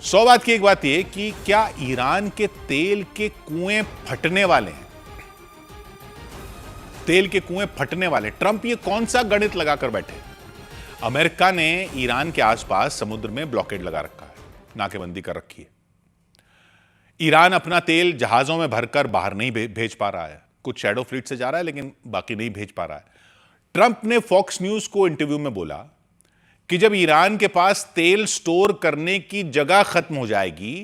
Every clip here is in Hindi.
100 बात की एक बात यह कि क्या ईरान के तेल के कुएं फटने वाले हैं? तेल के कुएं फटने वाले। ट्रंप ये कौन सा गणित लगाकर बैठे? अमेरिका ने ईरान के आसपास समुद्र में ब्लॉकेड लगा रखा है, नाकेबंदी कर रखी है। ईरान अपना तेल जहाजों में भरकर बाहर नहीं भेज पा रहा है। कुछ शैडो फ्लीट से जा रहा है लेकिन बाकी नहीं भेज पा रहा है। ट्रंप ने फॉक्स न्यूज को इंटरव्यू में बोला कि जब ईरान के पास तेल स्टोर करने की जगह खत्म हो जाएगी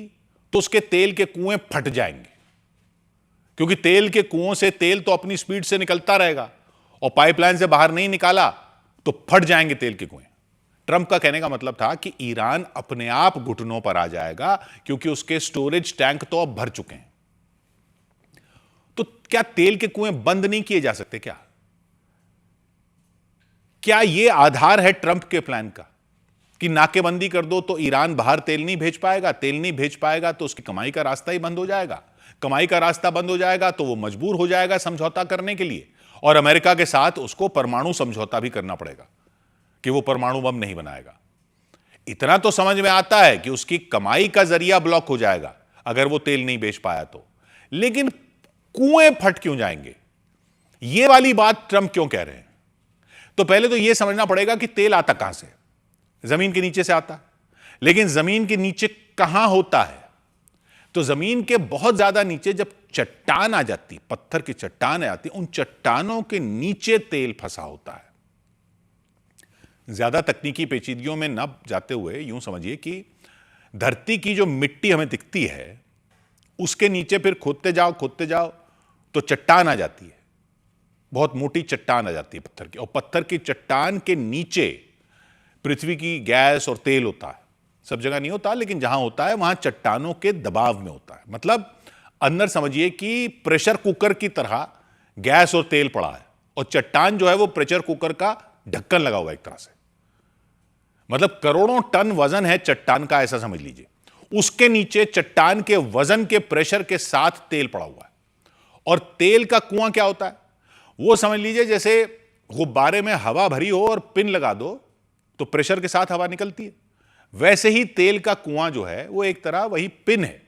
तो उसके तेल के कुएं फट जाएंगे, क्योंकि तेल के कुओं से तेल तो अपनी स्पीड से निकलता रहेगा और पाइपलाइन से बाहर नहीं निकाला तो फट जाएंगे तेल के कुएं। ट्रंप का कहने का मतलब था कि ईरान अपने आप घुटनों पर आ जाएगा क्योंकि उसके स्टोरेज टैंक तो अब भर चुके हैं। तो क्या तेल के कुएं बंद नहीं किए जा सकते? क्या यह आधार है ट्रंप के प्लान का कि नाकेबंदी कर दो तो ईरान बाहर तेल नहीं भेज पाएगा, तेल नहीं भेज पाएगा तो उसकी कमाई का रास्ता ही बंद हो जाएगा, कमाई का रास्ता बंद हो जाएगा तो वो मजबूर हो जाएगा समझौता करने के लिए, और अमेरिका के साथ उसको परमाणु समझौता भी करना पड़ेगा कि वो परमाणु बम नहीं बनाएगा। इतना तो समझ में आता है कि उसकी कमाई का जरिया ब्लॉक हो जाएगा अगर वो तेल नहीं बेच पाया तो। लेकिन कुएं फट क्यों जाएंगे? ये वाली बात ट्रंप क्यों कह रहे हैं? तो पहले तो यह समझना पड़ेगा कि तेल आता कहां से? जमीन के नीचे से आता। लेकिन जमीन के नीचे कहां होता है? तो जमीन के बहुत ज्यादा नीचे जब चट्टान आ जाती, पत्थर की चट्टान आ जाती, उन चट्टानों के नीचे तेल फंसा होता है। ज्यादा तकनीकी पेचीदगियों में न जाते हुए यूं समझिए कि धरती की जो मिट्टी हमें दिखती है उसके नीचे फिर खोदते जाओ तो चट्टान आ जाती है, बहुत मोटी चट्टान आ जाती है पत्थर की, और पत्थर की चट्टान के नीचे पृथ्वी की गैस और तेल होता है। सब जगह नहीं होता लेकिन जहां होता है वहां चट्टानों के दबाव में होता है। मतलब अंदर समझिए कि प्रेशर कुकर की तरह गैस और तेल पड़ा है और चट्टान जो है वो प्रेशर कुकर का ढक्कन लगा हुआ है एक तरह से। मतलब करोड़ों टन वजन है चट्टान का, ऐसा समझ लीजिए। उसके नीचे चट्टान के वजन के प्रेशर के साथ तेल पड़ा हुआ है। और तेल का कुआं क्या होता है? वो समझ लीजिए जैसे गुब्बारे में हवा भरी हो और पिन लगा दो तो प्रेशर के साथ हवा निकलती है। वैसे ही तेल का कुआं जो है वो एक तरह वही पिन है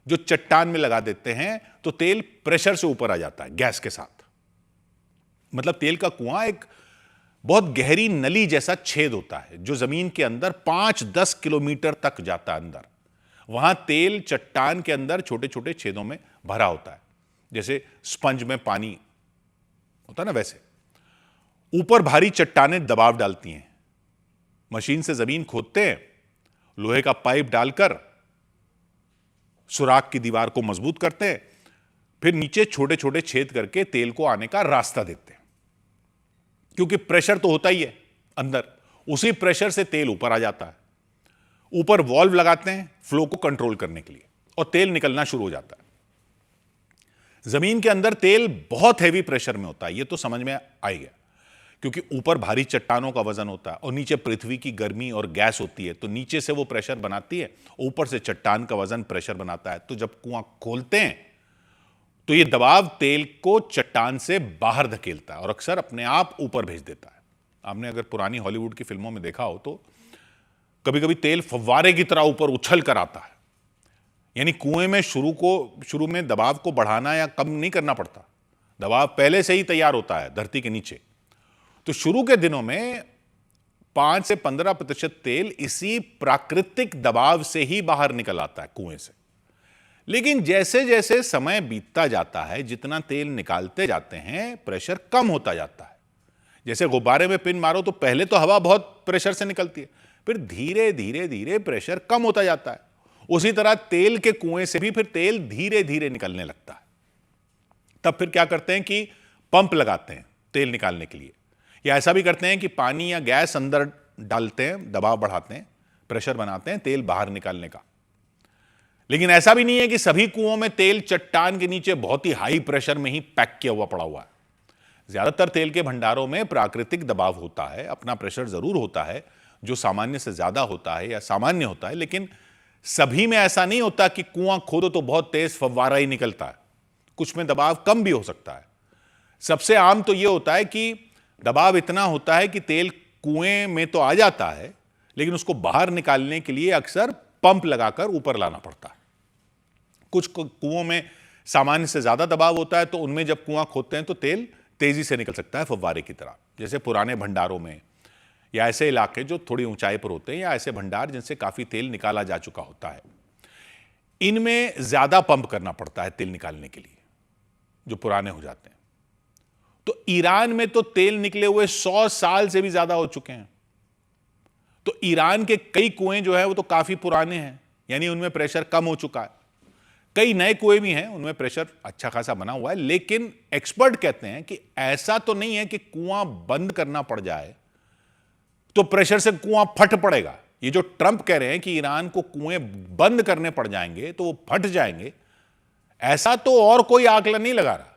जो चट्टान में लगा देते हैं तो तेल प्रेशर से ऊपर आ जाता है गैस के साथ। मतलब तेल का कुआं एक बहुत गहरी नली जैसा छेद होता है जो जमीन के अंदर 5-10 किलोमीटर तक जाता है अंदर। वहां तेल चट्टान के अंदर छोटे छोटे छेदों में भरा होता है, जैसे स्पंज में पानी होता है ना, वैसे। ऊपर भारी चट्टानें दबाव डालती हैं, मशीन से जमीन खोदते हैं, लोहे का पाइप डालकर सुराख की दीवार को मजबूत करते हैं, फिर नीचे छोटे छोटे छेद करके तेल को आने का रास्ता देते हैं। क्योंकि प्रेशर तो होता ही है अंदर, उसी प्रेशर से तेल ऊपर आ जाता है। ऊपर वॉल्व लगाते हैं फ्लो को कंट्रोल करने के लिए और तेल निकलना शुरू हो जाता है। जमीन के अंदर तेल बहुत हैवी प्रेशर में होता है, यह तो समझ में आ गया, क्योंकि ऊपर भारी चट्टानों का वजन होता है और नीचे पृथ्वी की गर्मी और गैस होती है, तो नीचे से वो प्रेशर बनाती है, ऊपर से चट्टान का वजन प्रेशर बनाता है। तो जब कुआं खोलते हैं तो ये दबाव तेल को चट्टान से बाहर धकेलता है और अक्सर अपने आप ऊपर भेज देता है। आपने अगर पुरानी हॉलीवुड की फिल्मों में देखा हो तो कभी कभी तेल फव्वारे की तरह ऊपर उछल कर आता है। यानी कुएं में शुरू में दबाव को बढ़ाना या कम नहीं करना पड़ता, दबाव पहले से ही तैयार होता है धरती के नीचे। तो शुरू के दिनों में 5 से 15% तेल इसी प्राकृतिक दबाव से ही बाहर निकल आता है कुएं से। लेकिन जैसे जैसे समय बीतता जाता है, जितना तेल निकालते जाते हैं, प्रेशर कम होता जाता है। जैसे गुब्बारे में पिन मारो तो पहले तो हवा बहुत प्रेशर से निकलती है, फिर धीरे धीरे धीरे प्रेशर कम होता जाता है। उसी तरह तेल के कुएं से भी फिर तेल धीरे धीरे निकलने लगता है। तब फिर क्या करते हैं कि पंप लगाते हैं तेल निकालने के लिए, या ऐसा भी करते हैं कि पानी या गैस अंदर डालते हैं, दबाव बढ़ाते हैं, प्रेशर बनाते हैं तेल बाहर निकालने का। लेकिन ऐसा भी नहीं है कि सभी कुओं में तेल चट्टान के नीचे बहुत ही हाई प्रेशर में ही पैक किया हुआ पड़ा हुआ है। ज्यादातर तेल के भंडारों में प्राकृतिक दबाव होता है, अपना प्रेशर जरूर होता है जो सामान्य से ज्यादा होता है या सामान्य होता है, लेकिन सभी में ऐसा नहीं होता कि कुआं खोदो तो बहुत तेज फव्वारा ही निकलता है। कुछ में दबाव कम भी हो सकता है। सबसे आम तो यह होता है कि दबाव इतना होता है कि तेल कुएं में तो आ जाता है लेकिन उसको बाहर निकालने के लिए अक्सर पंप लगाकर ऊपर लाना पड़ता है। कुछ कुओं में सामान्य से ज्यादा दबाव होता है, तो उनमें जब कुआं खोदते हैं तो तेल तेजी से निकल सकता है फव्वारे की तरह। जैसे पुराने भंडारों में या ऐसे इलाके जो थोड़ी ऊंचाई पर होते हैं, या ऐसे भंडार जिनसे काफी तेल निकाला जा चुका होता है, इनमें ज्यादा पंप करना पड़ता है तेल निकालने के लिए, जो पुराने हो जाते हैं। तो ईरान में तो तेल निकले हुए 100 साल से भी ज्यादा हो चुके हैं। तो ईरान के कई कुएं जो है वो तो काफी पुराने हैं, यानी उनमें प्रेशर कम हो चुका है। कई नए कुएं भी हैं, उनमें प्रेशर अच्छा खासा बना हुआ है। लेकिन एक्सपर्ट कहते हैं कि ऐसा तो नहीं है कि कुआं बंद करना पड़ जाए तो प्रेशर से कुआं फट पड़ेगा। ये जो ट्रंप कह रहे हैं कि ईरान को कुएं बंद करने पड़ जाएंगे तो वो फट जाएंगे, ऐसा तो और कोई आकलन नहीं लगा रहा।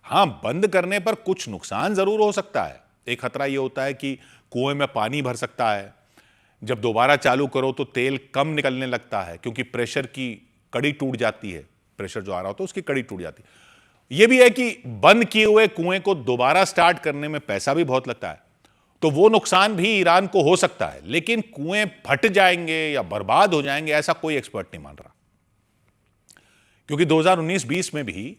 हां, बंद करने पर कुछ नुकसान जरूर हो सकता है। एक खतरा यह होता है कि कुएं में पानी भर सकता है, जब दोबारा चालू करो तो तेल कम निकलने लगता है, क्योंकि प्रेशर की कड़ी टूट जाती है। प्रेशर जो आ रहा होता है उसकी कड़ी टूट जाती है। यह भी है कि बंद किए हुए कुएं को दोबारा स्टार्ट करने में पैसा भी बहुत लगता है, तो वो नुकसान भी ईरान को हो सकता है। लेकिन कुएं फट जाएंगे या बर्बाद हो जाएंगे, ऐसा कोई एक्सपर्ट नहीं मान रहा। क्योंकि 2019-20 में भी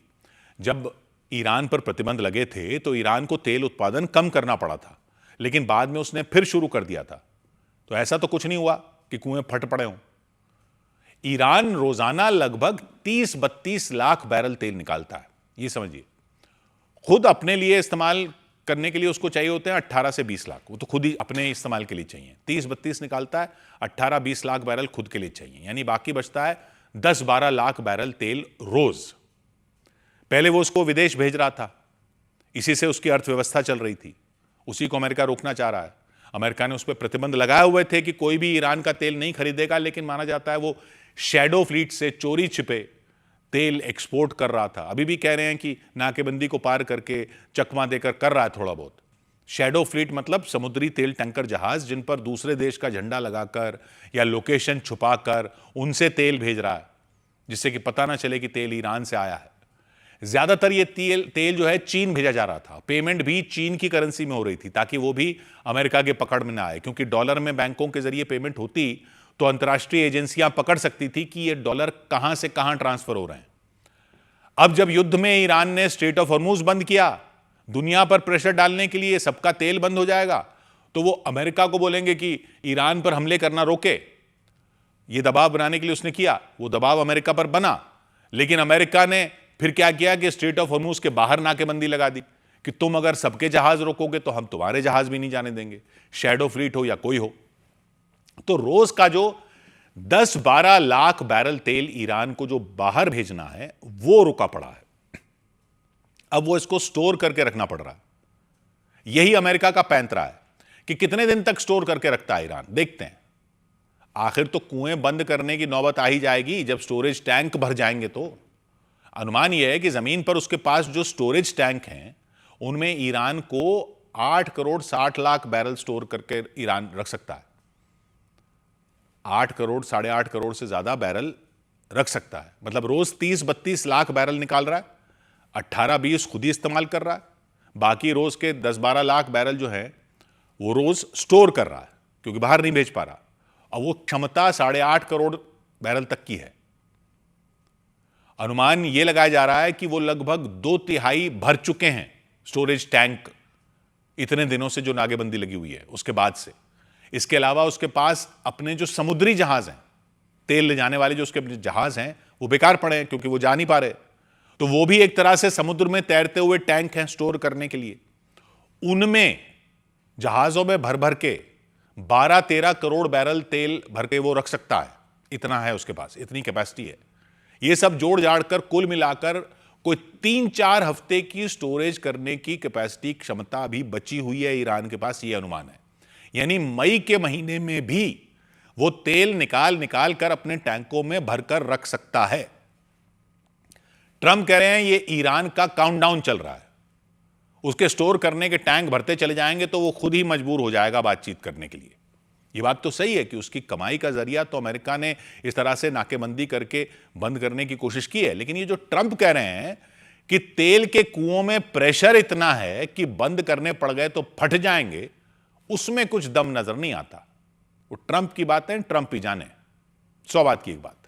जब ईरान पर प्रतिबंध लगे थे तो ईरान को तेल उत्पादन कम करना पड़ा था, लेकिन बाद में उसने फिर शुरू कर दिया था। तो ऐसा तो कुछ नहीं हुआ कि कुएं फट पड़े हों। ईरान रोजाना लगभग 30-32 लाख बैरल तेल निकालता है, ये समझिए। खुद अपने लिए इस्तेमाल करने के लिए उसको चाहिए होते हैं 18 से 20 लाख, वो तो खुद ही अपने इस्तेमाल के लिए चाहिए। 30-32 निकालता है, 18-20 लाख बैरल खुद के लिए चाहिए, यानी बाकी बचता है 10-12 लाख बैरल तेल रोज। पहले वो उसको विदेश भेज रहा था, इसी से उसकी अर्थव्यवस्था चल रही थी। उसी को अमेरिका रोकना चाह रहा है। अमेरिका ने उस पर प्रतिबंध लगाए हुए थे कि कोई भी ईरान का तेल नहीं खरीदेगा, लेकिन माना जाता है वो शैडो फ्लीट से चोरी छिपे तेल एक्सपोर्ट कर रहा था। अभी भी कह रहे हैं कि नाकेबंदी को पार करके चकमा देकर कर रहा है थोड़ा बहुत। शैडो फ्लीट मतलब समुद्री तेल टैंकर जहाज जिन पर दूसरे देश का झंडा लगाकर या लोकेशन छुपाकर उनसे तेल भेज रहा है, जिससे कि पता ना चले कि तेल ईरान से आया है। ज्यादातर ये तेल जो है चीन भेजा जा रहा था। पेमेंट भी चीन की करेंसी में हो रही थी, ताकि वो भी अमेरिका के पकड़ में ना आए, क्योंकि डॉलर में बैंकों के जरिए पेमेंट होती तो अंतर्राष्ट्रीय एजेंसियां पकड़ सकती थी कि ये डॉलर कहां से कहां ट्रांसफर हो रहे हैं। अब जब युद्ध में ईरान ने स्ट्रेट ऑफ हॉर्मुज बंद किया, दुनिया पर प्रेशर डालने के लिए, सबका तेल बंद हो जाएगा, तो वो अमेरिका को बोलेंगे कि ईरान पर हमले करना रोके। ये दबाव बनाने के लिए उसने किया, वो दबाव अमेरिका पर बना। लेकिन अमेरिका ने फिर क्या किया कि स्ट्रेट ऑफ हॉर्मुज के बाहर नाकेबंदी लगा दी कि तुम अगर सबके जहाज रोकोगे तो हम तुम्हारे जहाज भी नहीं जाने देंगे, शैडो फ्लीट हो या कोई हो। तो रोज का जो 10-12 लाख बैरल तेल ईरान को जो बाहर भेजना है वो रुका पड़ा है। अब वो इसको स्टोर करके रखना पड़ रहा है। यही अमेरिका का पैंतरा है कि कितने दिन तक स्टोर करके रखता है ईरान। देखते हैं, आखिर तो कुएं बंद करने की नौबत आ ही जाएगी जब स्टोरेज टैंक भर जाएंगे। तो अनुमान यह है कि जमीन पर उसके पास जो स्टोरेज टैंक हैं उनमें ईरान को 8 करोड़ 60 लाख बैरल स्टोर करके ईरान रख सकता है। 8 करोड़ 8.5 करोड़ से ज्यादा बैरल रख सकता है। मतलब रोज 30-32 लाख बैरल निकाल रहा है, 18-20 खुद ही इस्तेमाल कर रहा है, बाकी रोज के 10-12 लाख बैरल जो है वो रोज स्टोर कर रहा है, क्योंकि बाहर नहीं भेज पा रहा। और वो क्षमता 8.5 करोड़ बैरल तक की है। अनुमान यह लगाया जा रहा है कि वो लगभग 2/3 भर चुके हैं स्टोरेज टैंक, इतने दिनों से जो नाकेबंदी लगी हुई है उसके बाद से। इसके अलावा उसके पास अपने जो समुद्री जहाज हैं, तेल ले जाने वाले जो उसके जहाज हैं, वो बेकार पड़े हैं क्योंकि वो जा नहीं पा रहे। तो वो भी एक तरह से समुद्र में तैरते हुए टैंक हैं स्टोर करने के लिए। उनमें जहाजों में भर भर के 12-13 करोड़ बैरल तेल भर के वो रख सकता है। इतना है उसके पास, इतनी कैपेसिटी है। ये सब जोड़ जाड़ कर कुल मिलाकर कोई 3-4 हफ्ते की स्टोरेज करने की कैपेसिटी, क्षमता अभी बची हुई है ईरान के पास, ये अनुमान है। यानी मई के महीने में भी वो तेल निकाल निकाल कर अपने टैंकों में भरकर रख सकता है। ट्रंप कह रहे हैं ये ईरान का काउंटडाउन चल रहा है, उसके स्टोर करने के टैंक भरते चले जाएंगे तो वो खुद ही मजबूर हो जाएगा बातचीत करने के लिए। ये बात तो सही है कि उसकी कमाई का जरिया तो अमेरिका ने इस तरह से नाकेबंदी करके बंद करने की कोशिश की है। लेकिन ये जो ट्रंप कह रहे हैं कि तेल के कुओं में प्रेशर इतना है कि बंद करने पड़ गए तो फट जाएंगे, उसमें कुछ दम नजर नहीं आता। वो ट्रंप की बातें ट्रंप ही जाने। 100 बात की एक बात।